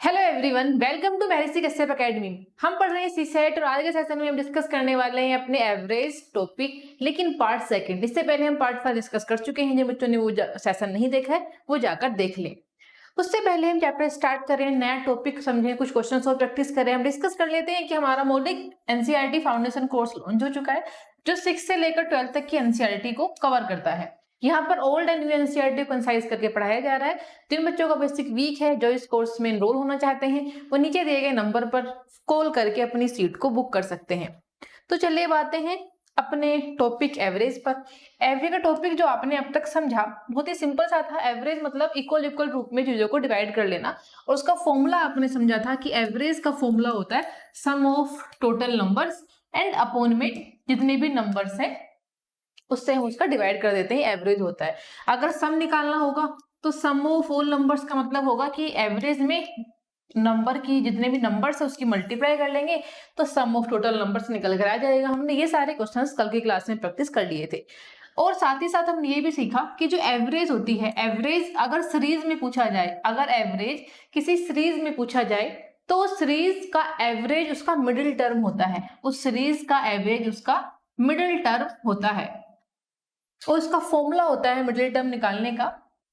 Hello everyone, welcome to मैरिसी Kashyap academy. हम पढ़ रहे हैं सीसेट और आज के सेशन में हम डिस्कस करने वाले हैं अपने एवरेज टॉपिक, लेकिन पार्ट सेकंड। इससे पहले हम पार्ट 5 डिस्कस कर चुके हैं। जिन बच्चों ने वो सेशन नहीं देखा है वो जाकर देख लें। उससे पहले हम चैप्टर स्टार्ट करें, नया टॉपिक समझें, कुछ क्वेश्चन और प्रैक्टिस करें। हम डिस्कस कर लेते हैं कि हमारा मौलिक एनसीईआरटी फाउंडेशन कोर्स लॉन्च हो चुका है, जो 6 से लेकर 12 तक की एनसीईआरटी को कवर करता है। यहाँ पर ओल्ड एंड न्यू एनसीईआरटी को कंसाइज करके पढ़ाया जा रहा है। जिन बच्चों का बेसिक वीक है, जो इस कोर्स में एनरोल होना चाहते हैं, वो नीचे दिए गए नंबर पर कॉल करके अपनी सीट को बुक कर सकते हैं। तो चलिए बातें हैं अपने टॉपिक एवरेज पर। एवरेज का टॉपिक जो आपने अब तक समझा बहुत ही सिंपल सा था। एवरेज मतलब इक्वल इक्वल रूप में चीजों को डिवाइड कर लेना, और उसका फॉर्मूला आपने समझा था कि एवरेज का फॉर्मूला होता है sum of total numbers and upon में जितने भी नंबर्स हैं उससे हम उसका डिवाइड कर देते हैं, एवरेज होता है। अगर सम निकालना होगा तो सम ऑफ ऑल नंबर्स का मतलब होगा कि एवरेज में नंबर की जितने भी नंबर्स है उसकी मल्टीप्लाई कर लेंगे तो सम ऑफ टोटल नंबर्स निकल कर आ जाएगा। हमने ये सारे क्वेश्चंस कल की क्लास में प्रैक्टिस कर लिए थे। और साथ ही साथ हमने ये भी सीखा कि जो एवरेज होती है, एवरेज अगर सीरीज में पूछा जाए, अगर एवरेज किसी सीरीज में पूछा जाए तो उस सीरीज का एवरेज उसका मिडिल टर्म होता है। उस सीरीज का एवरेज उसका मिडिल टर्म होता है और उसका फॉर्मूला होता है मिडिल टर्म निकालने का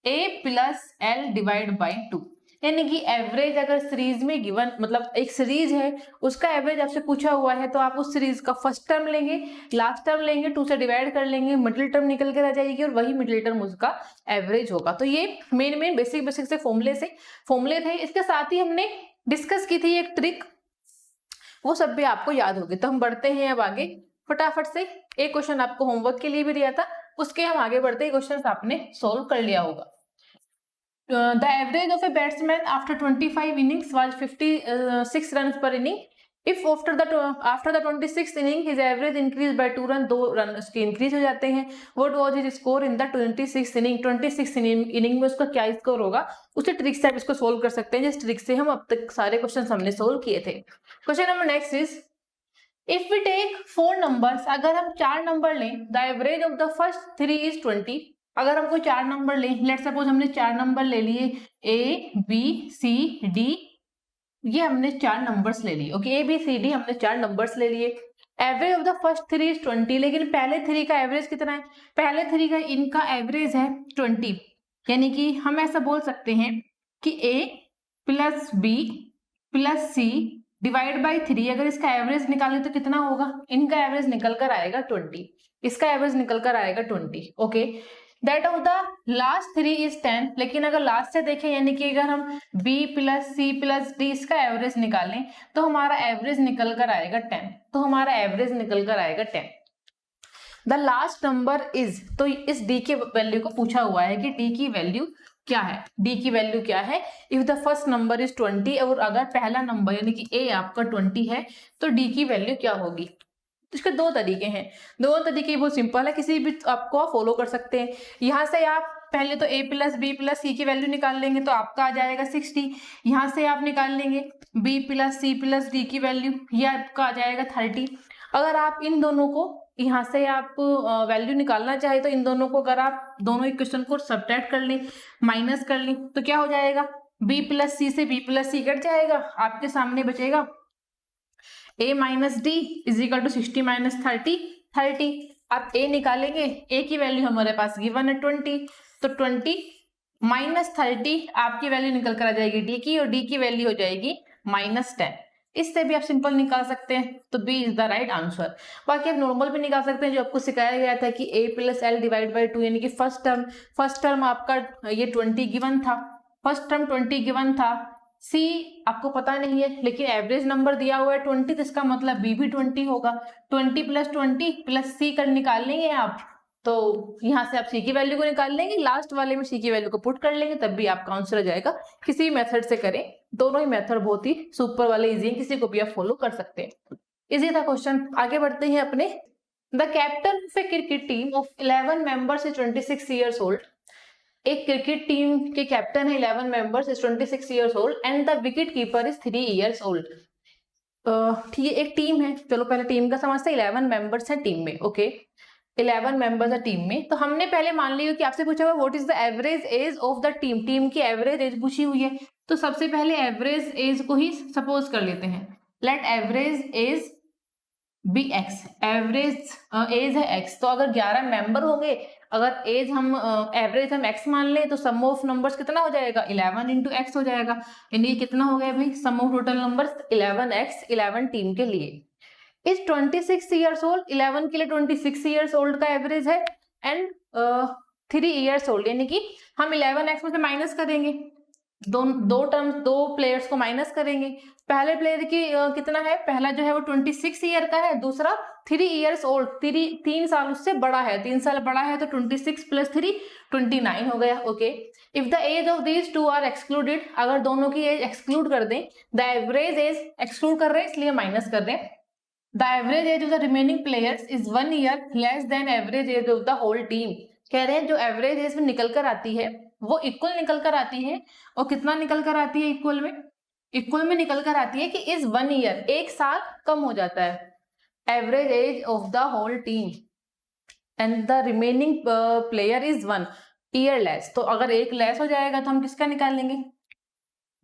a plus L divide by 2। यानी कि एवरेज अगर सीरीज में गिवन, मतलब एक सीरीज है उसका एवरेज आपसे पूछा हुआ है, तो आप उस सीरीज का फर्स्ट टर्म लेंगे, लास्ट टर्म लेंगे, 2 से डिवाइड कर लेंगे, मिडिल टर्म निकल कर आ जाएगी और वही मिडिल टर्म उसका एवरेज होगा। तो ये मेन बेसिक से फॉर्मूले थे। इसके साथ ही हमने डिस्कस की थी एक ट्रिक, वो सब भी आपको याद होगी। तो हम बढ़ते हैं अब आगे फटाफट से। एक क्वेश्चन आपको होमवर्क के लिए भी दिया था, उसके हम आगे बढ़ते ही क्वेश्चन आपने सोल्व कर लिया होगा। The average of a batsman after 25 innings was 56 run per inning. If after the 26th inning his average increase by 2 run, 2 run उसके इंक्रीज हो जाते हैं। What was his score in the 26th inning? 26th inning में उसका क्या score होगा? उसी trick से आप इसको सोल्व कर सकते हैं, जिस ट्रिक से हम अब तक सारे क्वेश्चन हमने सोल्व किए थे। Question number next is, if we take 4 numbers, अगर हम 4 नंबर लें, the average of the first 3 is 20। अगर हमको 4 नंबर लें, लेट सपोज हमने 4 नंबर ले लिए ए बी सी डी, ये हमने 4 नंबर्स ले लिए। Okay, A B C D हमने 4 नंबर्स ले लिए। Average of the first 3 is 20, लेकिन पहले 3 का एवरेज कितना है? पहले 3 का इनका एवरेज है 20। यानी कि हम ऐसा बोल सकते हैं कि A plus B plus C divide by 3, अगर इसका एवरेज निकाले तो कितना होगा? इनका एवरेज निकल कर आएगा 20, इसका एवरेज निकल कर आएगा 20। Okay, that of the last 3 is 10, लेकिन अगर लास्ट से देखें, यानी कि अगर हम b plus C plus D इसका एवरेज निकालें तो हमारा एवरेज निकल कर आएगा 10। तो हमारा एवरेज निकल कर आएगा 10। द लास्ट नंबर इज, तो इस d के वैल्यू को पूछा हुआ है कि d की वैल्यू क्या है? d की वैल्यू क्या है? If the first number is 20, और अगर पहला नंबर यानी कि a आपका 20 है तो d की वैल्यू क्या होगी? तो इसके 2 तरीके हैं। दोनों तरीके बहुत सिंपल है, किसी भी आपको फॉलो कर सकते हैं। यहाँ से आप पहले तो a प्लस बी प्लस सी की वैल्यू निकाल लेंगे तो आपका आ जाएगा 60। यहाँ से आप निकाल लेंगे b plus C plus D की वैल्यू, ये आपका आ जाएगा 30। अगर आप इन दोनों को यहाँ से आप वैल्यू निकालना चाहे तो इन दोनों को अगर आप दोनों इक्वेशन को सब्ट्रैक्ट कर लें, माइनस कर लें, तो क्या हो जाएगा? b प्लस सी से b प्लस सी कट जाएगा, आपके सामने बचेगा a minus D is equal to 60 minus 30। आप a निकालेंगे, a की वैल्यू हमारे पास गिवन है 20, तो 20 माइनस 30 आपकी वैल्यू निकल कर आ जाएगी d की, और d की वैल्यू हो जाएगी माइनस 10। इससे भी आप सिंपल निकाल सकते हैं, तो b is the right answer. बाकी आप नॉर्मल भी निकाल सकते हैं, जो आपको सिखाया गया था कि a plus L divide by 2, यानी कि फर्स्ट टर्म आपका ये 20 गिवन था, फर्स्ट टर्म 20 गिवन था। c आपको पता नहीं है, लेकिन एवरेज नंबर दिया हुआ है 20, तो इसका मतलब b भी 20 होगा। 20 प्लस c कर निकाल लेंगे आप, तो यहाँ से आप c की वैल्यू को निकाल लेंगे, लास्ट वाले में c की वैल्यू को पुट कर लेंगे, तब भी आपका आंसर आ जाएगा। किसी भी मेथड से करें, दोनों ही मेथड बहुत ही सुपर वाले इजी है, किसी को भी आप फॉलो कर सकते हैं। इजी था क्वेश्चन। आगे बढ़ते हैं अपने। The captain of A cricket team of 11 members is 26 years old. एक क्रिकेट टीम के कैप्टन है 11 members is 26 years old and the wicket keeper is 3 years old. ठीक है, एक टीम है, चलो पहले टीम का समझते हैं। 11 मेंबर्स हैं टीम में। ओके, 11 मेंबर्स है टीम में, तो हमने पहले मान लिया कि आपसे पूछा हुआ what is the average age of the team, team की एवरेज एज पूछी हुई है, तो सबसे पहले एवरेज एज को ही सपोज कर लेते हैं। Let average age be X, average age है एक्स, तो अगर 11 मेंबर होंगे, अगर एज हम एवरेज हम एक्स मान लें, तो सम ऑफ नंबर्स कितना हो जाएगा, 11 इंटू एक्स हो जाएगा। यानी कितना हो गया भाई, sum of total numbers 11x, 11 team के लिए। इज 26 ईयर्स ओल्ड, 11 के लिए 26 ईयर्स ओल्ड का एवरेज है, एंड 3 ईयर्स ओल्ड, यानी कि हम 11x में से माइनस करेंगे, दो टर्म्स, दो प्लेयर्स को माइनस करेंगे। पहले प्लेयर की कितना है, पहला जो है वो 26 ईयर का है, दूसरा 3 ईयर्स ओल्ड, 3 साल उससे बड़ा है, 3 साल बड़ा है, तो 26 + 3 29 हो गया। Okay, if the age of these two are excluded, अगर दोनों की एज एक्सक्लूड कर दें, द एवरेज एज एक्सक्लूड कर रहे हैं इसलिए माइनस कर दें, the average age of the remaining players is 1 year less than average age of the whole team. कह रहे हैं जो एवरेज एज में निकल कर आती है वो इक्वल निकल कर आती है, और कितना निकल कर आती है इक्वल में, इक्वल में निकल कर आती है कि इज 1 ईयर, 1 साल कम हो जाता है average age of the whole team, and the remaining player is 1 year less. तो अगर एक लेस हो जाएगा तो हम किसका निकाल लेंगे,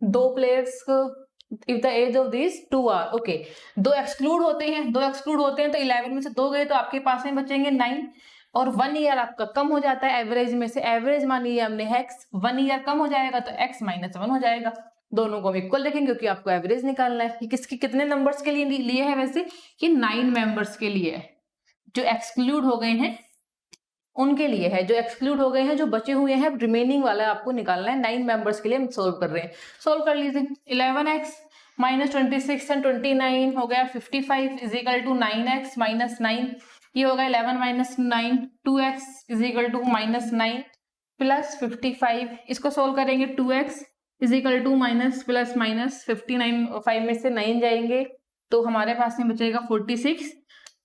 दो प्लेयर्स को, if the age of this 2 are, okay, दो एक्सक्लूड होते हैं, तो 11 में से 2 गए तो आपके पास में बचेंगे 9, और 1 ईयर आपका कम हो जाता है एवरेज में से, एवरेज मान लिया हमने x, 1 ईयर कम हो जाएगा तो x - 1 हो जाएगा। दोनों को हम इक्वल रखेंगे क्योंकि आपको एवरेज निकालना है। किसकी कितने नंबर्स के लिए है वैसे, कि 9 मेंबर्स के लिए है, जो एक्सक्लूड हो गए हैं उनके लिए है, जो एक्सक्लूड हो गए हैं, जो बचे हुए हैं रिमेनिंग वाला आपको निकालना है, 9 मेंबर्स के लिए हम सोल्व कर रहे हैं। सोल्व कर लीजिए, 11x - 26 एंड 29 हो गया 55 इज इक्वल टू 9x - 9, ये होगा 11 - 9, 2x is equal to -9 plus 55, इसको सोल्व करेंगे 2x इज इक्वल टू -+-59, 5 में से 9 जाएंगे तो हमारे पास में बचेगा 46,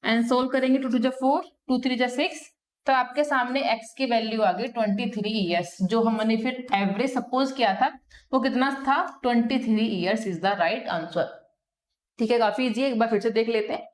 एंड सोल्व करेंगे 2 2 4, 2 3 6, तो आपके सामने x की वैल्यू आ गई 23 ईयर्स, जो हमने फिर एवरेज सपोज किया था वो कितना था, 23 years is the right answer. ठीक है, काफी इजी है, एक बार फिर से देख लेते हैं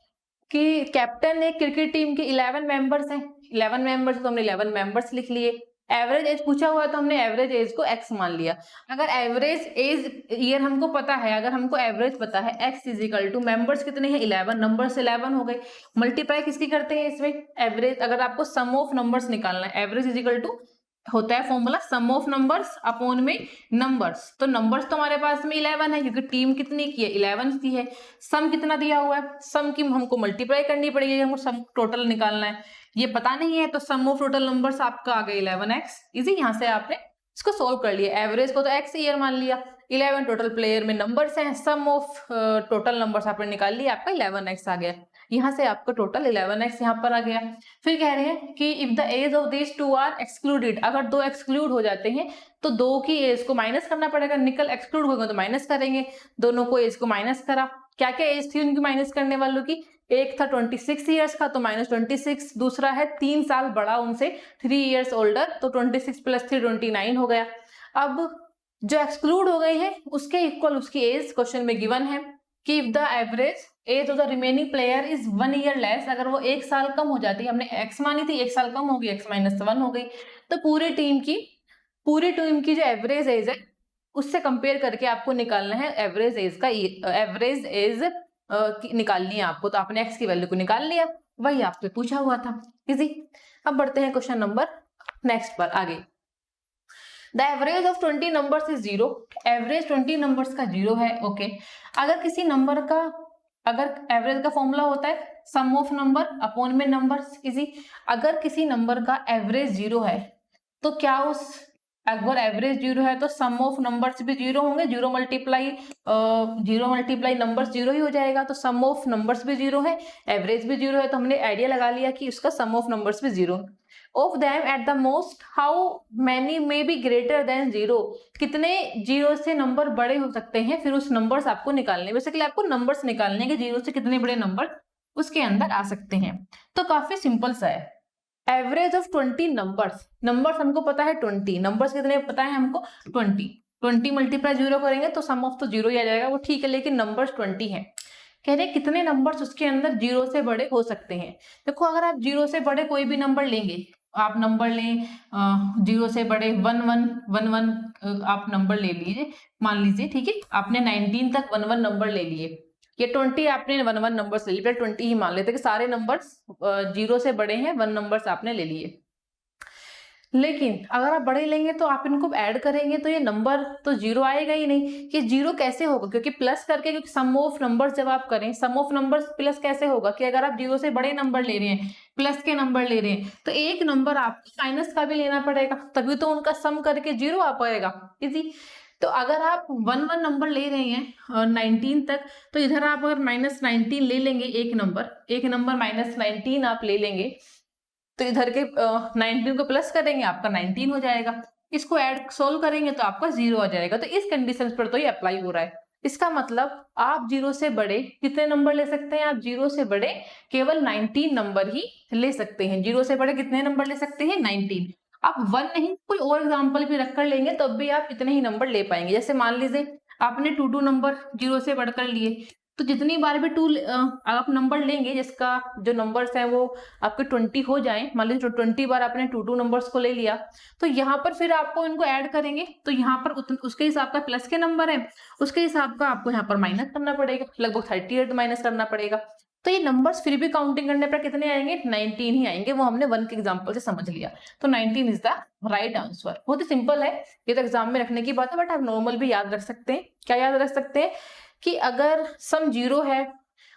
कि कैप्टन एक क्रिकेट टीम के 11 मेंबर्स हैं, 11 मेंबर्स तो हमने 11 मेंबर्स लिख लिए, एवरेज एज पूछा हुआ तो हमने एवरेज एज को x मान लिया। अगर एवरेज एज ईयर हमको पता है, अगर हमको एवरेज पता है, x is equal to members कितने हैं 11, नंबर्स 11 हो गए, मल्टीप्लाई किसकी करते हैं इसमें, एवरेज। अगर आपको सम ऑफ नंबर्स निकालना है, एवरेज इज इक्वल टू होता है formula some of numbers upon में नंबर्स, तो नंबर्स तो हमारे पास में 11 है क्योंकि टीम कितनी की है, 11 की है। सम कितना दिया हुआ है, सम की हमको मल्टीप्लाई करनी पड़ेगी, हमको सम टोटल निकालना है, ये पता नहीं है, तो सम ऑफ टोटल नंबर्स आपका आ गया 11x, इजी, यहाँ से आपने इसको सोल्व कर लिया। एवरेज को तो x ईयर मान लिया, 11 टोटल प्लेयर में नंबर्स हैं, सम ऑफ टोटल नंबर्स आपने निकाल लिया, आपका 11x आ गया, यहाँ से आपका टोटल 11x यहाँ पर आ गया। फिर कह रहे हैं कि if the age of this 2 are excluded, अगर 2 एक्सक्लूड हो जाते हैं तो 2 की एज को माइनस करना पड़ेगा, निकल एक्सक्लूड हो गए तो माइनस करेंगे, दोनों को एज को माइनस करा, क्या क्या एज थी उनकी माइनस करने वालों की, एक था 26 ईयर्स का तो -26, दूसरा है 3 साल बड़ा उनसे 3 ईयर्स ओल्डर, तो 26 + 3 29 हो गया। अब जो एक्सक्लूड हो गए हैं उसके इक्वल उसकी एज क्वेश्चन में गिवन है कि if the average age of the remaining player is 1 year less, अगर वो 1 साल कम हो जाती है, हमने x मानी थी, 1 साल कम हो गई, x - 1 हो गई, तो पूरी टीम की जो एवरेज एज है उससे कंपेयर करके आपको निकालना है एवरेज एज का, एवरेज एज निकालनी है आपको, तो आपने x की वैल्यू को निकाल लिया, वही आपसे पूछा हुआ था, इजी। अब बढ़ते हैं क्वेश्चन नंबर नेक्स्ट पर आगे। The average of 20 numbers is 0, average 20 numbers का 0 है। ओके, अगर किसी नंबर का, अगर एवरेज का फॉर्मूला होता है सम ऑफ नंबर अपॉन में नंबर्स, इजी। अगर किसी नंबर का एवरेज 0 है तो क्या उस, अगर एवरेज 0 है तो सम ऑफ नंबर्स भी 0 होंगे, 0 मल्टीप्लाई नंबर्स 0 ही हो जाएगा, तो सम ऑफ नंबर्स भी 0 है, एवरेज भी 0 है, तो हमने आइडिया लगा लिया कि उसका सम ऑफ नंबर्स भी 0। Of them at the most how many may be greater than 0, कितने 0 से नंबर बड़े हो सकते हैं, फिर उस नंबर्स आपको निकालने, बेसिकली आपको नंबर्स निकालने के 0 से कितने बड़े नंबर उसके अंदर आ सकते हैं। तो काफी सिंपल सा है, एवरेज ऑफ 20 नंबर्स, नंबर्स हमको पता है 20, नंबर्स कितने पता है हमको 20 × 0 करेंगे तो सम ऑफ तो 0 ही आ जाएगा, वो ठीक है, लेकिन नंबर्स 20 है, कह रहे हैं कितने नंबर्स उसके अंदर 0 से बड़े हो सकते हैं। देखो अगर आप 0 से बड़े कोई भी नंबर लेंगे, आप नंबर लें 0 से बड़े 1111 आप नंबर ले लीजिए, मान लीजिए ठीक है, आपने 19 तक 11 नंबर ले लिए, ये 20 आपने 11 नंबर्स ले लिए, 20 ही मान लेते कि सारे नंबर्स 0 से बड़े हैं, 1 नंबर्स आपने ले लिए। लेकिन अगर आप बड़े लेंगे तो आप इनको ऐड करेंगे तो ये नंबर तो 0 आएगा ही नहीं। ये 0 कैसे होगा? क्योंकि प्लस करके, क्योंकि सम ऑफ नंबर्स जब आप करें, सम ऑफ नंबर्स प्लस कैसे होगा कि अगर आप 0 से बड़े नंबर ले रहे हैं, प्लस के नंबर ले रहे हैं, तो एक नंबर आपको माइनस का भी लेना पड़ेगा, तभी तो उनका सम करके 0 आ पाएगा। इजी। तो अगर आप 1 नंबर ले रहे हैं 19 तक, तो इधर आप अगर -19 ले लेंगे, एक नंबर -19 आप ले लेंगे, तो इधर के 19 को प्लस करेंगे, आपका 19 हो जाएगा। इसको ऐड सोल्व करेंगे तो आपका 0 आ जाएगा। तो इस कंडीशन पर तो ये अप्लाई हो रहा है। इसका मतलब आप 0 से बड़े कितने नंबर ले सकते हैं? आप 0 से बड़े केवल 19 नंबर ही ले सकते हैं। 0 से बड़े कितने नंबर ले सकते हैं? 19। आप 1 नहीं, कोई और एग्जाम्पल भी रख कर लेंगे तब भी आप इतने ही नंबर ले पाएंगे। जैसे मान लीजिए आपने 2 नंबर 0 से बढ़कर लिए, तो जितनी बार भी आप नंबर लेंगे जिसका जो नंबर्स हैं वो आपके 20 हो जाएं, मान लीजिए 20 बार आपने 2 नंबर्स को ले लिया, तो यहाँ पर फिर आपको इनको ऐड करेंगे तो यहाँ पर उसके हिसाब का प्लस के नंबर है, उसके हिसाब का आपको यहाँ पर माइनस करना पड़ेगा, लगभग 38 माइनस करना पड़ेगा। तो ये नंबर्स फिर भी काउंटिंग करने पर कितने आएंगे? 19 ही आएंगे। वो हमने 1 के एग्जाम्पल से समझ लिया। तो 19 इज द राइट आंसर। बहुत ही सिंपल है, ये तो एग्जाम में रखने की बात है, बट आप नॉर्मल भी याद रख सकते हैं। क्या याद रख सकते हैं? कि अगर सम 0 है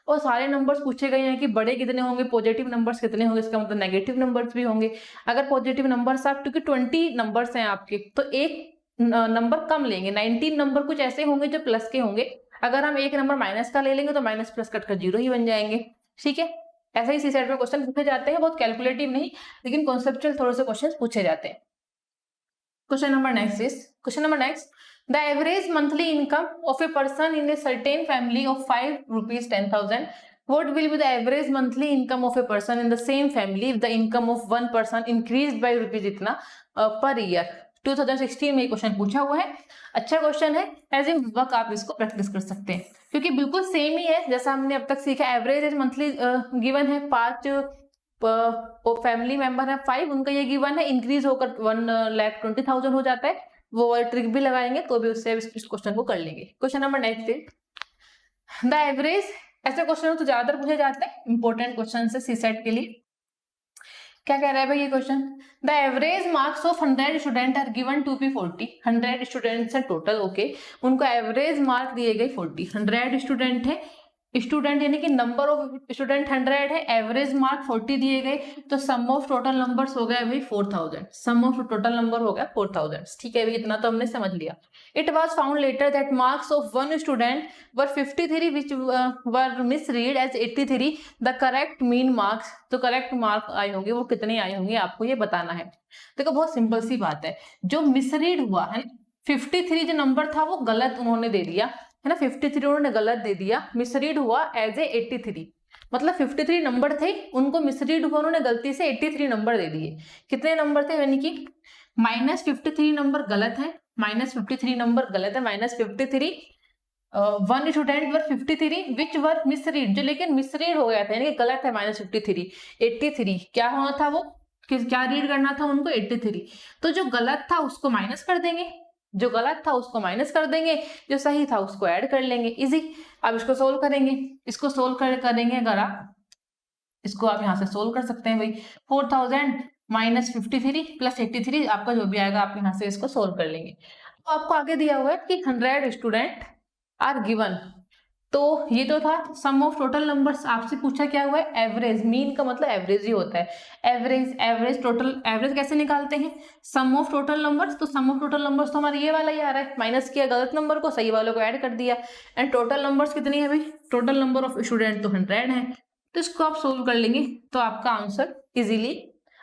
और सारे नंबर्स पूछे गए हैं कि बड़े कितने होंगे, पॉजिटिव नंबर्स कितने होंगे, इसका मतलब नेगेटिव नंबर्स भी होंगे। अगर पॉजिटिव नंबर्स आप, क्योंकि 20 नंबर्स हैं आपके, तो एक नंबर कम लेंगे। 19 नंबर कुछ ऐसे होंगे जो प्लस के होंगे। अगर हम एक नंबर माइनस का ले लेंगे तो माइनस प्लस कटकर 0 ही बन जाएंगे। ठीक है, ऐसे ही सी सेट में क्वेश्चन पूछे जाते हैं, बहुत कैलकुलेटिव नहीं, लेकिन कॉन्सेप्चुअल थोड़े से क्वेश्चन पूछे जाते हैं। Question number next, the average monthly income of a person in a certain family of 5 rupees 10,000. What will be the average monthly income of a person in the same family if the income of one person increased by rupees इतना per year? 2016 में question पूछा हुआ है। अच्छा question है, as a work आप इसको practice कर सकते हैं क्योंकि बिल्कुल सेम ही है जैसा हमने अब तक सीखा। एवरेज मंथली गिवन है, 5 फैमिली मेंबर है 5, उनका ये गिवन है, इंक्रीज होकर 1,20,000 हो जाता है। वो वाला ट्रिक भी लगाएंगे तो भी उससे इस क्वेश्चन को कर लेंगे। Question number next is the average. ऐसे क्वेश्चन तो ज्यादातर पूछे जाते हैं, इंपॉर्टेंट क्वेश्चन है सी सेट के लिए। क्या कह रहा है भाई ये question? The average marks of 100 student are given to be 40। 100 students है टोटल, ओके, उनको एवरेज मार्क दिए गए 40। 100 स्टूडेंट है, स्टूडेंट यानी कि नंबर ऑफ स्टूडेंट 100 है, एवरेज मार्क 40 दिए गए, तो सम ऑफ टोटल नंबर्स हो गए भाई 4000। सम ऑफ टोटल नंबर हो गया 4000। ठीक है भाई, इतना तो हमने समझ लिया। It was found later that marks of one student were 53 which were misread as 83। The correct mean marks, तो करेक्ट मार्क आए होंगे वो कितने आए होंगे आपको ये बताना है। देखो बहुत सिंपल सी बात है, जो मिसरीड हुआ है 53 जो नंबर था वो गलत उन्होंने दे दिया है ना, 53 उन्होंने गलत दे दिया, मिसरीड हुआ एज ए 83। मतलब 53 नंबर थे, उनको मिसरीड हुआ, उन्होंने गलती से 83 नंबर दे दिए। कितने नंबर थे? यानी कि -53 नंबर गलत है, -53 नंबर गलत है, -53 one student were 53 which were misread, जो लेकिन मिसरीड हो गया था यानी कि गलत है -53। 83 क्या होना था, वो क्या रीड करना था उनको? 83। तो जो गलत था उसको माइनस कर देंगे, जो गलत था उसको माइनस कर देंगे, जो सही था उसको ऐड कर लेंगे। इजी। अब इसको सोल्व करेंगे, इसको सोल्व करेंगे अगर आप, इसको आप यहाँ से सोल्व कर सकते हैं भाई। 4000 -53 + 83 आपका जो भी आएगा आप यहाँ से इसको सोल्व कर लेंगे। तो आपको आगे दिया हुआ है कि 100 स्टूडेंट आर गिवन, तो ये तो था सम ऑफ टोटल नंबर्स। आपसे पूछा क्या हुआ है? एवरेज। मीन का मतलब एवरेज ही होता है। एवरेज टोटल, एवरेज कैसे निकालते हैं? सम ऑफ टोटल नंबर्स। तो सम ऑफ टोटल नंबर्स तो हमारा ये वाला ही आ रहा है, माइनस किया गलत नंबर को, सही वालों को ऐड कर दिया। एंड टोटल नंबर्स कितनी है भाई? टोटल नंबर ऑफ स्टूडेंट तो 100 है, तो इसको आप सोल्व कर लेंगे तो आपका आंसर इजीली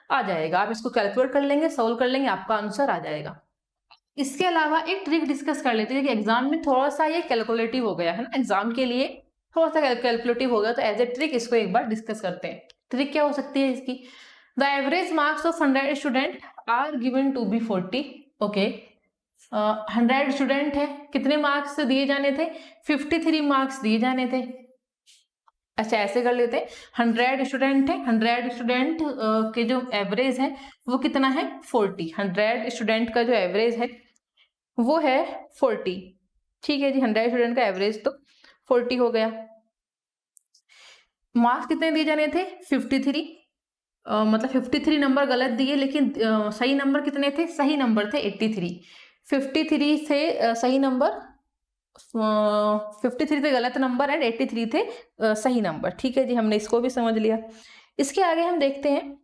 आ जाएगा। आप इसको कैलकुलेट कर लेंगे, सोल्व कर लेंगे, आपका आंसर आ जाएगा। इसके अलावा एक ट्रिक डिस्कस कर लेते हैं कि एग्जाम में थोड़ा सा ये कैलकुलेटिव हो गया है ना, एग्जाम के लिए थोड़ा सा कैलकुलेटिव हो गया, तो एज ए ट्रिक इसको एक बार डिस्कस करते हैं। ट्रिक क्या हो सकती है इसकी? The average marks of 100 student are given to be 40। Okay, 100 student है, कितने मार्क्स दिए जाने थे? 53 मार्क्स दिए जाने थे। अच्छा ऐसे कर लेते हैं, 100 स्टूडेंट है, 100 स्टूडेंट के जो एवरेज है वो कितना है 40। 100 स्टूडेंट का जो एवरेज है वो है 40। ठीक है जी, 100 स्टूडेंट का एवरेज तो 40 हो गया। मार्क्स कितने दिए जाने थे 53। मतलब 53 नंबर गलत दिए, लेकिन सही नंबर कितने थे, सही नंबर थे 83। 53 से सही नंबर 53 थे गलत नंबर एंड 83 थे सही नंबर। ठीक है जी, हमने इसको भी समझ लिया। इसके आगे हम देखते हैं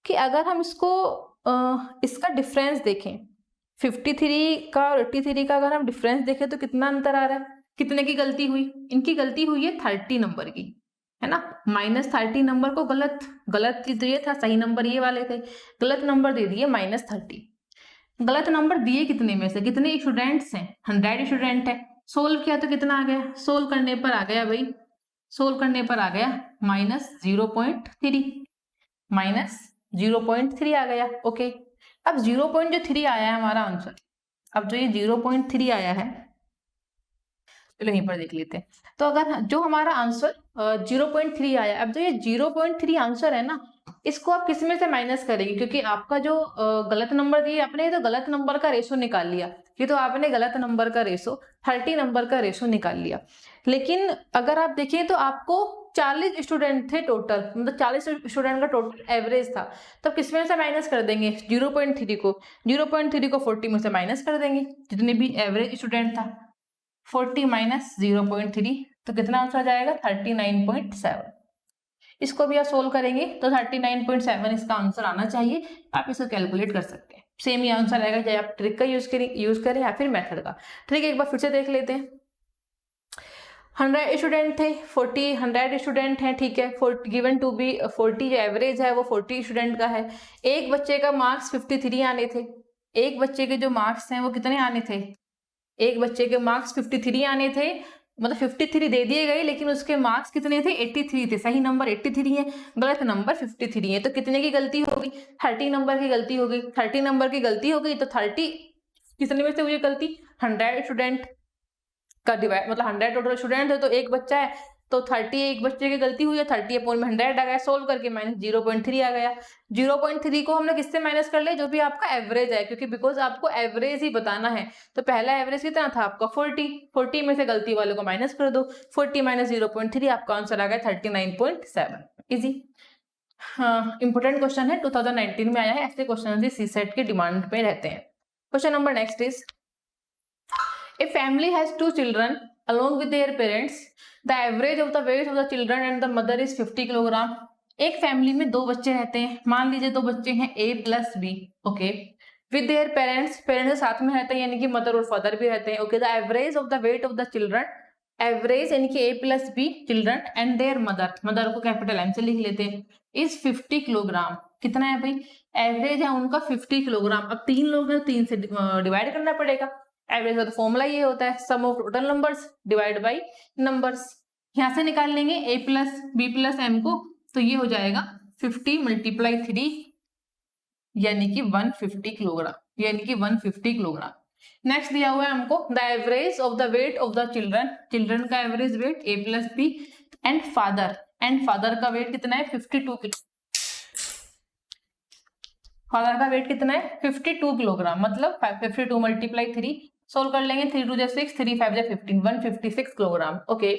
कि अगर हम इसको इसका डिफरेंस देखें, 53 का और 83 का अगर हम डिफरेंस देखें तो कितना अंतर आ रहा है, कितने की गलती हुई, इनकी गलती हुई है 30 नंबर की, है ना। -30 नंबर को गलत दिए था, सही नंबर ये वाले थे, गलत नंबर दे दिए -30। गलत नंबर दिए कितने में से, कितने स्टूडेंट्स हैं, 100 स्टूडेंट है। सोल्व किया तो कितना आ गया, सोल्व करने पर आ गया भाई, सोल्व करने पर आ गया -0.3, -0.3 आ गया। ओके, अब 0.3 आया है हमारा आंसर। अब जो ये 0.3 आया है, चलो यहीं पर देख लेते हैं। तो अगर जो हमारा आंसर 0.3 आया, अब जो ये 0.3 आंसर है ना, इसको आप किस में से माइनस करेंगे, क्योंकि आपका जो गलत नंबर दिए आपने, ये तो गलत नंबर का रेशो निकाल लिया, ये तो आपने गलत नंबर का रेशो 30 नंबर का रेशो निकाल लिया। लेकिन अगर आप देखिए तो आपको 40 स्टूडेंट थे टोटल, मतलब 40 स्टूडेंट का टोटल एवरेज था, तो किस में से माइनस कर देंगे 0.3 को, 0.3 को 40 में से माइनस कर देंगे, जितने भी एवरेज स्टूडेंट था 40 माइनस 0.3, तो कितना आंसर आ जाएगा 39.7। इसको भी आप सोल्व करेंगे तो 39.7 इसका आंसर आना चाहिए। आप इसको कैलकुलेट कर सकते हैं, सेम ही आंसर आएगा, चाहे आप ट्रिक का यूज करें या फिर मेथड का। ट्रिक एक बार फिर से देख लेते हैं। 100 स्टूडेंट थे, 100 स्टूडेंट हैं, ठीक है, गिवन टू बी 40 जो एवरेज है वो 40 स्टूडेंट का है। एक बच्चे का मार्क्स 53 आने थे, एक बच्चे के जो मार्क्स हैं वो कितने आने थे, एक बच्चे के मार्क्स 53 आने थे, मतलब 53 दे दिए गए, लेकिन उसके मार्क्स कितने थे 83 थे, सही नंबर 83 है, गलत नंबर 53 है, तो कितने की गलती होगी 30 नंबर की गलती हो गई। 30 नंबर की गलती हो गई तो 30 कितने में से हुई गलती, 100 स्टूडेंट का डिवाइड, मतलब 100 टोटल स्टूडेंट है तो एक बच्चा है, तो 30 एक बच्चे की गलती हुई है, 30 अपॉन में 100 आ गया, सोल्व करके -0.3 आ गया। 0.3 को हमने किससे माइनस कर लिया, जो भी आपका एवरेज है, क्योंकि बिकॉज आपको एवरेज ही बताना है, तो पहला एवरेज कितना था आपका 40 में से गलती वाले को माइनस कर दो, 40 माइनस 0.3 आपका आंसर आ गया 39.7। इजी। हाँ, इंपोर्टेंट क्वेश्चन है, 2019 में आया है, ऐसे क्वेश्चन सीसेट के डिमांड में रहते हैं। Question number next is, A family has 2 children along with their parents. The average of the weight of the children and the mother is 50 kilogram. एक फैमिली में दो बच्चे रहते हैं, मान लीजिए दो बच्चे हैं A plus B, okay, with their parents, parents साथ में रहते हैं, यानी कि मदर और फादर भी रहते हैं, okay. The average of the weight of the children, average यानी कि A plus B children and their mother, mother को कैपिटल M से लिख लेते हैं, इज 50 किलोग्राम। कितना है भाई, एवरेज है उनका 50 किलोग्राम। अब 3 लोग हैं, 3 से डिवाइड करना पड़ेगा। एवरेज का तो फॉर्मूला ये होता है sum of total numbers divide by numbers. यहां से निकाल लेंगे a plus B plus M को, तो ये हो जाएगा 50 मल्टीप्लाई 3 यानी कि 150 किलोग्राम, यानी कि 150 किलोग्राम। नेक्स्ट दिया हुआ है हमको the average of the weight of the children, children का average weight a plus B and father का वेट कितना है 52 किलो, फादर का वेट कितना है 52 किलोग्राम, मतलब 52 मल्टीप्लाई 3, सोल्व कर लेंगे, 3 2 जा 6, 3 5 जा 15, 156 kilogram. Okay,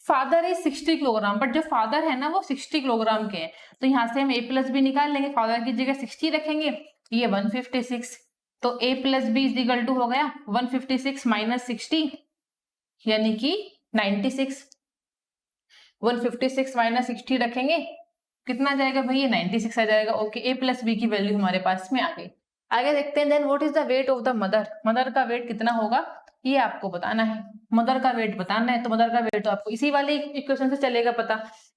father is 60 kilogram, but जो फादर है ना वो 60 किलोग्राम के हैं, तो यहाँ से हम a प्लस बी निकाल लेंगे, फादर की जगह 60 रखेंगे, ये 156, तो a plus B is equal to हो गया 156 माइनस 60 यानी कि 96, 156 माइनस 60 रखेंगे, कितना आ जाएगा भाई, ये 96 आ जाएगा। ओके, a प्लस बी की वैल्यू हमारे पास में आ गई। आगे देखते हैं, then what is the weight of the mother, mother का वेट कितना होगा ये आपको बताना है, मदर का वेट बताना है, तो मदर का वेट तो आपको इसी वाले इक्वेशन से चलेगा पता,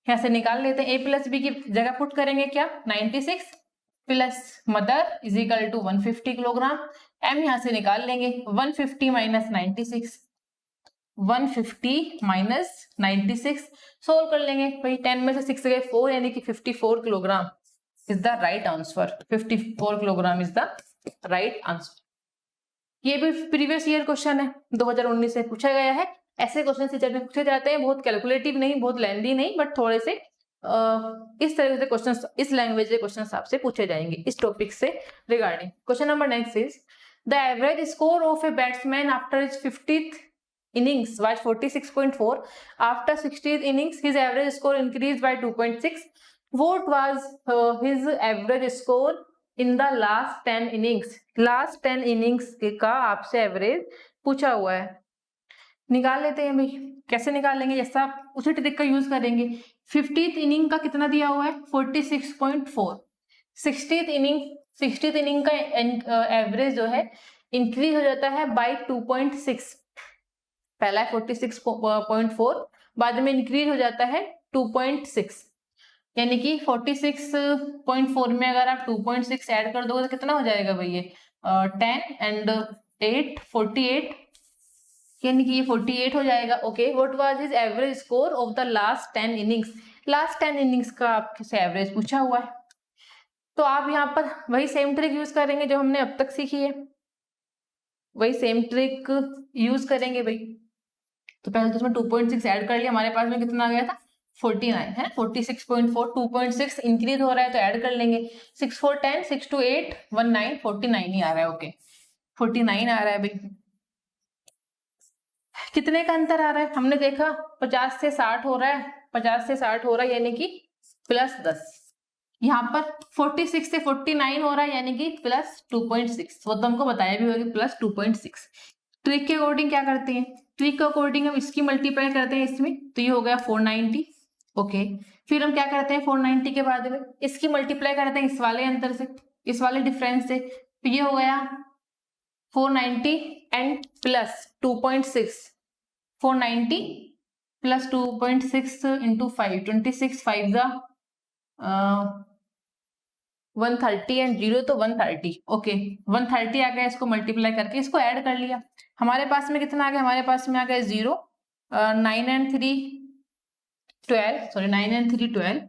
यहाँ से निकाल लेते हैं, a प्लस बी की जगह पुट करेंगे क्या 96 plus mother is equal to 150 kilogram, m यहाँ से निकाल लेंगे 150 माइनस 96, 150 माइनस 96, सोल्व कर लेंगे भाई, 10 में से 6 गए 4 यानी कि 54 kilogram is the right answer, 54 kilogram is the right answer. ये भी प्रीवियस ईयर क्वेश्चन है, 2019 से पूछा गया है, ऐसे क्वेश्चन टीचर में पूछे जाते हैं, बहुत कैलकुलेटिव नहीं, बहुत लेंदी नहीं, बट थोड़े से इस तरह से क्वेश्चंस, इस लैंग्वेज के क्वेश्चंस आपसे पूछे जाएंगे इस टॉपिक से regarding. Question number next is the average score of a batsman after his 50th innings was 46.4. After 60th innings, his average score increased by 2.6. What was his average score in the last 10 innings? Last 10 innings का आपसे average पूछा हुआ है, निकाल लेते हैं भाई। कैसे निकालेंगे? जैसा आप उसी ट्रिक का यूज करेंगे। 50th इनिंग का कितना दिया हुआ है? 46.4। 60th इनिंग का एवरेज जो है इंक्रीज हो जाता है बाय 2.6। पहला है 46.4, बाद में इंक्रीज हो जाता है 2.6, यानी कि 46.4 में अगर आप 2.6 ऐड कर दोगे तो कितना हो जाएगा भाई? ये 10 एंड 8 48, यानी कि ये 48 हो जाएगा। Okay, what was his average score of the last 10 innings? Last 10 innings का आपसे एवरेज पूछा हुआ है, तो आप यहाँ पर वही सेम ट्रिक यूज करेंगे जो हमने अब तक सीखी है, वही सेम ट्रिक यूज करेंगे भाई। तो पहले तो उसमें 2.6 ऐड कर लिया, हमारे पास में कितना आ गया था? 49 है। 46.4, 2.6 इंक्रीज हो रहा है तो ऐड कर लेंगे। 6 4 10, 6 2 8 19, 49 ही आ रहा है। ओके, 49 आ रहा है भाई। कितने का अंतर आ रहा है? हमने देखा 50 से 60 हो रहा है, 50 से 60 हो रहा है यानी कि +10। यहाँ पर 46 से 49 हो रहा है यानी कि +2.6। वो तो हमको बताया भी होगा +2.6। ट्रिक के अकॉर्डिंग क्या करते हैं? ट्रिक के अकॉर्डिंग हम इसकी मल्टीप्लाई करते हैं इसमें, तो ये हो गया 490। ओके, फिर हम क्या करते हैं 490 के बाद में इसकी मल्टीप्लाई करते हैं इस वाले अंतर से, इस वाले डिफरेंस से, तो ये हो गया 490 एंड +2.6। 490 + 2.6 into 5, 26 5 जा 130 एंड 0 तो 130। ओके, 130 आ गया, इसको मल्टीप्लाई करके इसको ऐड कर लिया। हमारे पास में कितना आ गया? हमारे पास में आ गया 0, 9 and 3 12, sorry 9 and 3 12,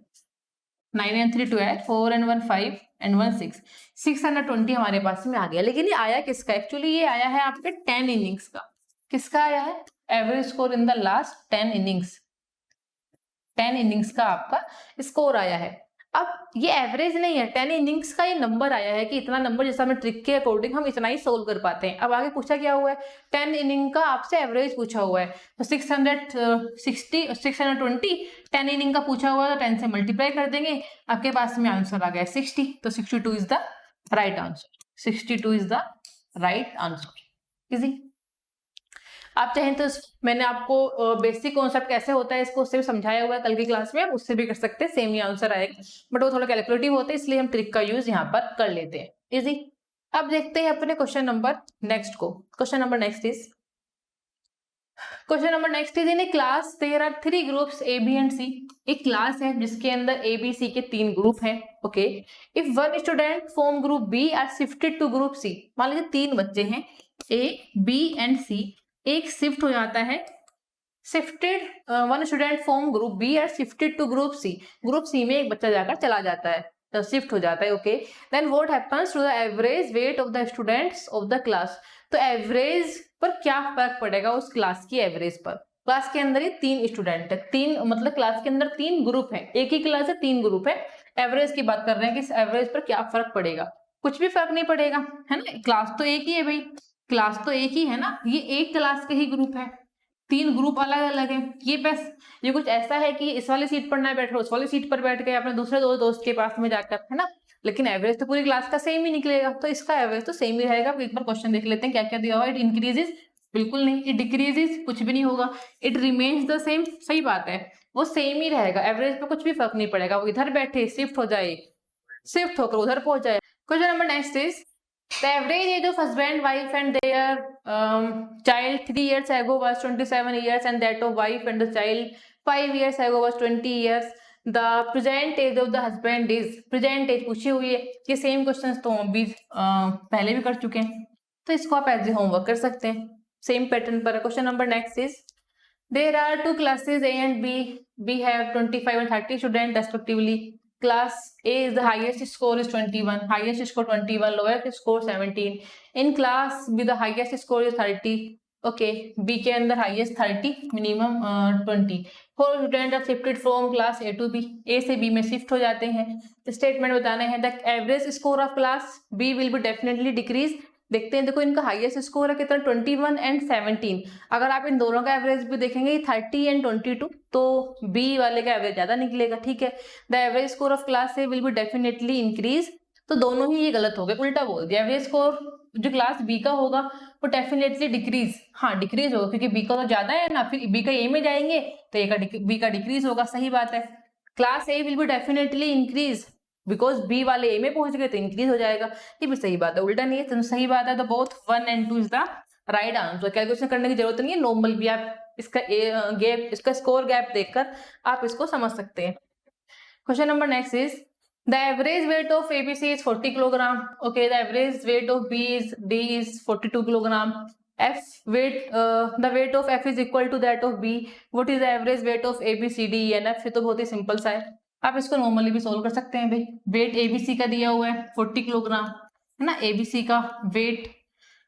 9 and 3 12, 4 and 1 5 and 1 6, 620 हमारे पास में आ गया। लेकिन ये आया किसका? एक्चुअली ये आया है आपके 10 इनिंग्स का। किसका आया है? Average score in the last 10 innings. 10 innings का आपका स्कोर आया है। अब ये एवरेज नहीं है, 10 इनिंग्स का ये नंबर आया है कि इतना नंबर, जैसा हमें ट्रिक के अकॉर्डिंग हम इतना ही सोल्व कर पाते हैं। अब आगे पूछा क्या हुआ है? 10 इनिंग का आपसे एवरेज पूछा हुआ है, तो 620 10 इनिंग का पूछा हुआ है, तो 10 से मल्टीप्लाई कर देंगे, आपके पास में आंसर आ गया 60। तो 62 is the right answer. 62 is the right answer. Easy. आप चाहें तो मैंने आपको बेसिक कॉन्सेप्ट कैसे होता है इसको उससे भी समझाया हुआ है कल की क्लास में, आप उससे भी कर सकते हैं, सेम ही आंसर आएगा, बट वो थोड़ा कैलकुलेटिव होता है, इसलिए हम ट्रिक का यूज यहाँ पर कर लेते हैं। इजी। अब देखते हैं अपने क्वेश्चन नंबर नेक्स्ट को। Question number next is in a class there are 3 groups A B and C. एक क्लास है जिसके अंदर ए बी सी के 3 ग्रुप हैं। Okay, if one student from group B are shifted to group C. मान लीजिए 3 बच्चे हैं ए बी एंड सी, एक शिफ्ट हो जाता है, shifted one student from group B are shifted to group C. Group C में एक बच्चा जाकर चला जाता है, तो शिफ्ट हो जाता है। Okay, then what happens to the average weight of the students of the class. तो एवरेज पर क्या फर्क पड़ेगा उस क्लास की एवरेज पर? क्लास के अंदर ही 3 स्टूडेंट है, 3 मतलब क्लास के अंदर 3 ग्रुप है, एक ही क्लास है 3 ग्रुप है, एवरेज की बात कर रहे हैं कि इस एवरेज पर क्या फर्क पड़ेगा? कुछ भी फर्क नहीं पड़ेगा, है ना, क्लास तो एक ही है भाई, क्लास तो एक ही है ना, ये एक क्लास के ही ग्रुप है, 3 ग्रुप अलग अलग है। ये बस ये कुछ ऐसा है कि इस वाली सीट पर ना बैठ रहे, उस वाली सीट पर बैठ गए अपने दूसरे दोस्त के पास में जाकर, है ना, लेकिन एवरेज तो पूरी क्लास का सेम ही निकलेगा, तो इसका एवरेज तो सेम ही रहेगा। एक बार क्वेश्चन देख लेते हैं क्या क्या दिया हुआ है। इट इंक्रीजेस, बिल्कुल नहीं, इट डिक्रीजेस, कुछ भी नहीं होगा, इट रिमेन्स द सेम, सही बात है, वो सेम ही रहेगा, एवरेज पे कुछ भी फर्क नहीं पड़ेगा, वो इधर बैठे शिफ्ट हो जाए, शिफ्ट होकर उधर पहुंच जाए। Question number next is the average age of husband, wife and their child 3 years ago was 27 years and that of wife and the child 5 years ago was 20 years. The present age of the husband is, present age पूछी हुई है। ये same questions तो हम भी पहले भी कर चुके हैं, तो इसको आप एज ए होमवर्क कर सकते हैं, सेम पैटर्न पर। Question number next is there are 2 classes A and B. B have 25 and 30 students respectively. Class A is the highest score is 21, highest score 21, lowest score 17. In class B the highest score is 30, okay, B के अंदर highest 30, minimum 20। Four student are shifted from class A to B, A से B में shift हो जाते हैं। तो statement बताना है the average score of class B will be definitely decrease. देखते हैं, देखो इनका हाईएस्ट स्कोर है कितना, 21 एंड 17। अगर आप इन दोनों का एवरेज भी देखेंगे 30 एंड 22, तो बी वाले का एवरेज ज्यादा निकलेगा, ठीक है। The average score of class A will be definitely increase, तो दोनों ही ये गलत हो गए, उल्टा बोल दिया। एवरेज स्कोर जो क्लास बी का होगा वो डेफिनेटली डिक्रीज, हाँ डिक्रीज होगा, क्योंकि बी का तो ज्यादा है ना, फिर बी का ए में जाएंगे तो ए का बी का डिक्रीज होगा, सही बात है। Class A will be definitely increase because B वाले ए में पहुंच गए तो इंक्रीज हो जाएगा, ये भी सही बात है, उल्टा नहीं है, तो सही बात है। तो both 1 and 2 is the right answer. Calculation करने की जरूरत नहीं है, नॉर्मल भी आप इसका गैप, इसका स्कोर गैप देखकर आप इसको समझ सकते हैं। Question number next is the average weight of ABC is 40 kilogram. Okay, the average weight of D is 42 kilogram. The weight of F is equal to that of B. What is the average weight of A B C D E and F? ये तो बहुत ही simple सा है, आप इसको normally भी solve कर सकते हैं भाई। वेट ABC का दिया हुआ है 40 किलोग्राम, है ना, ABC का weight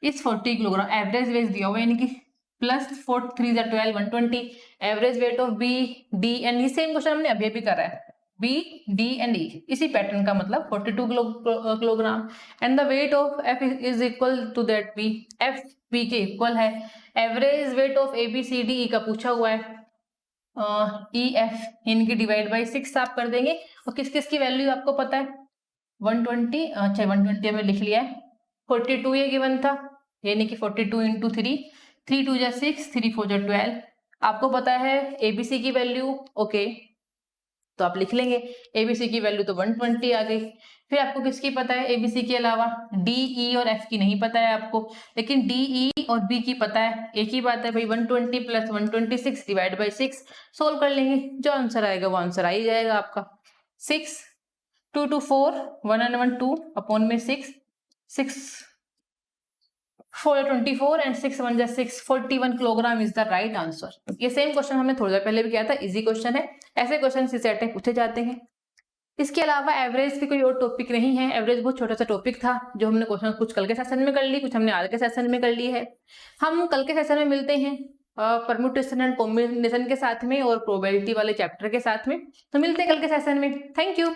is 40 kilogram, average weight दिया हुआ है यानी कि plus 4 3 12 120, average weight of B D and E, same question हमने अभी भी करा है, बी डी एंड ई, इसी पैटर्न का मतलब 42 kilogram. And the weight of F is equal to that B, F B के इक्वल है। Average weight of A B C D E का पूछा हुआ है, ई एफ इनकी डिवाइड बाई 6 आप कर देंगे, और किस किस की वैल्यू आपको पता है, 120, अच्छा 120 हमें लिख लिया है, 42 ये गिवन था, यानी कि 42 इंटू 3, 3 2 जा 6, 3 4 जा 12, आपको पता है एबीसी की वैल्यू, ओके तो आप लिख लेंगे एबीसी की वैल्यू तो 120 आ गई। फिर आपको किसकी पता है एबीसी के अलावा, डी ई और एफ की नहीं पता है आपको, लेकिन डी ई और बी की पता है, एक ही बात है भाई, 120 प्लस 126 डिवाइड बाई 6, सोल्व कर लेंगे, जो आंसर आएगा वो आंसर आ ही जाएगा आपका। 6 2 2 4 1 and 1 2 अपॉन में 6 6 4 24 एंड 6 1 जा 6, 41 kilogram is the right answer. ये सेम क्वेश्चन हमने थोड़ी देर पहले भी किया था, इजी क्वेश्चन है, ऐसे क्वेश्चन सीसेट में पूछे जाते हैं। इसके अलावा एवरेज की कोई और टॉपिक नहीं है, एवरेज बहुत छोटा सा टॉपिक था जो हमने क्वेश्चन कुछ कल के सेशन में कर ली, कुछ हमने आज के सेशन में कर ली है। हम कल के सेशन में मिलते हैं परम्यूटेशन एंड कॉम्बिनेशन के साथ में और प्रोबेबिलिटी वाले चैप्टर के साथ में, तो मिलते हैं कल के सेशन में। Thank you.